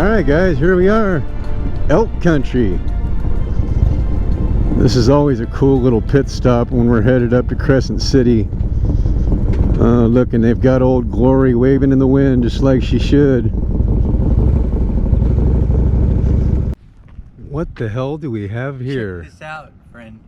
Alright guys, here we are. Elk country. This is always a cool little pit stop when we're headed up to Crescent City. Look, and they've got Old Glory waving in the wind just like she should. What the hell do we have here? Check this out, friend.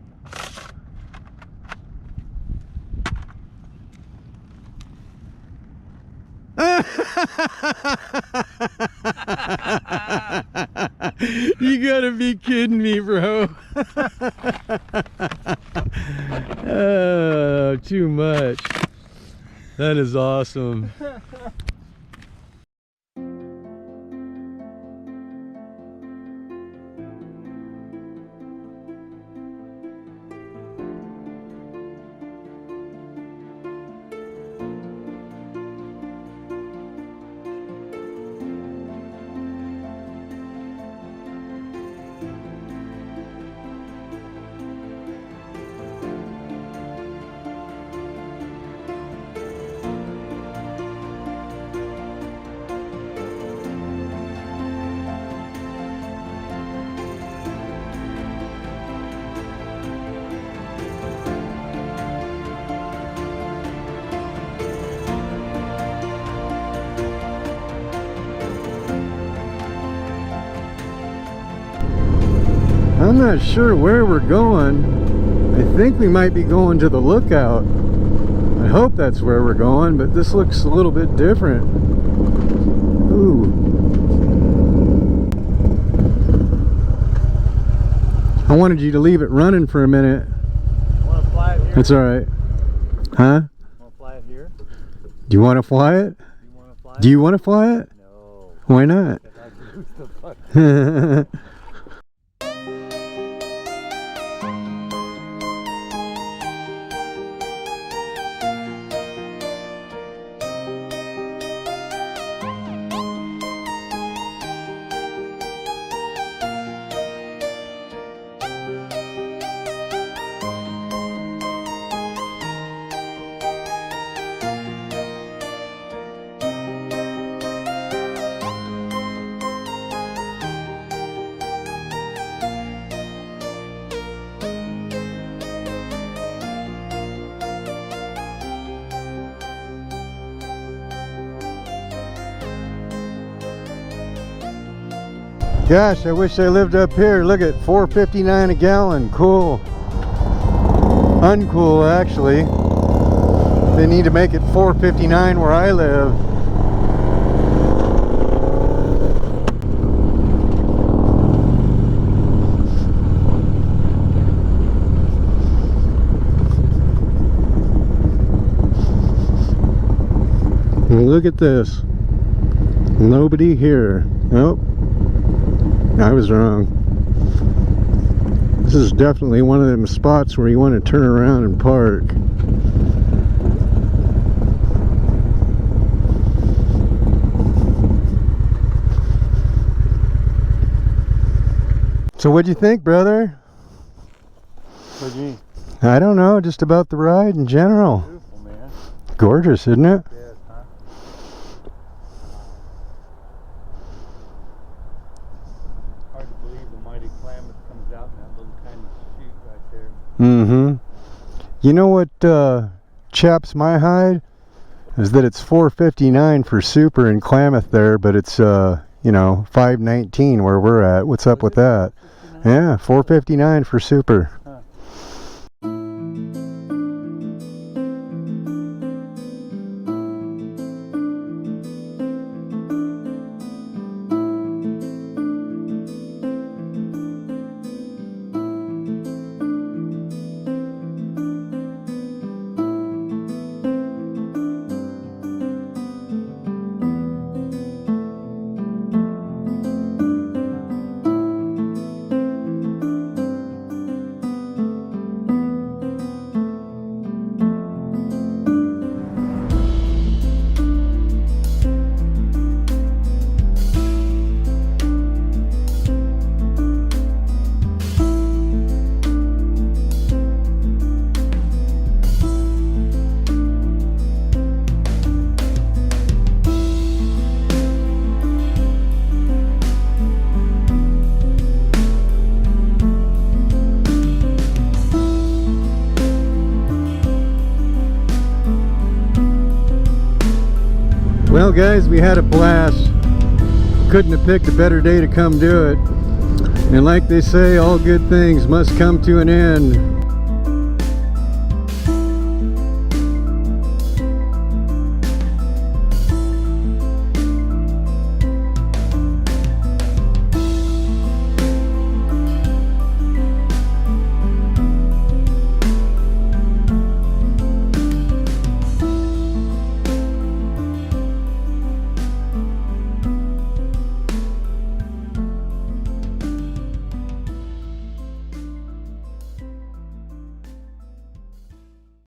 You gotta be kidding me, bro. Oh, too much. That is awesome. I'm not sure where we're going. I think we might be going to the lookout. I hope that's where we're going, but this looks a little bit different. Ooh. I wanted you to leave it running for a minute. Want to fly it here? That's alright. Huh? Want to fly it here? Do you want to fly it? Do you want to fly it? No. Why not? Gosh, I wish I lived up here. Look at $4.59 a gallon. Cool. Uncool, actually. They need to make it $4.59 where I live. Look at this. Nobody here. Nope. I was wrong. This is definitely one of them spots where you want to turn around and park. So what'd you think, brother? What'd you? I don't know, just about the ride in general. Beautiful, man. Gorgeous, isn't it? Yeah, huh? Hard to believe the mighty Klamath comes out in that little tiny chute right there. Mm-hmm. You know what chaps my hide? Is that it's $4.59 for super in Klamath there, but it's you know, $5.19 where we're at. What's up with that? Yeah, $4.59 for super. Huh. Well, guys, we had a blast. Couldn't have picked a better day to come do it. And like they say, all good things must come to an end.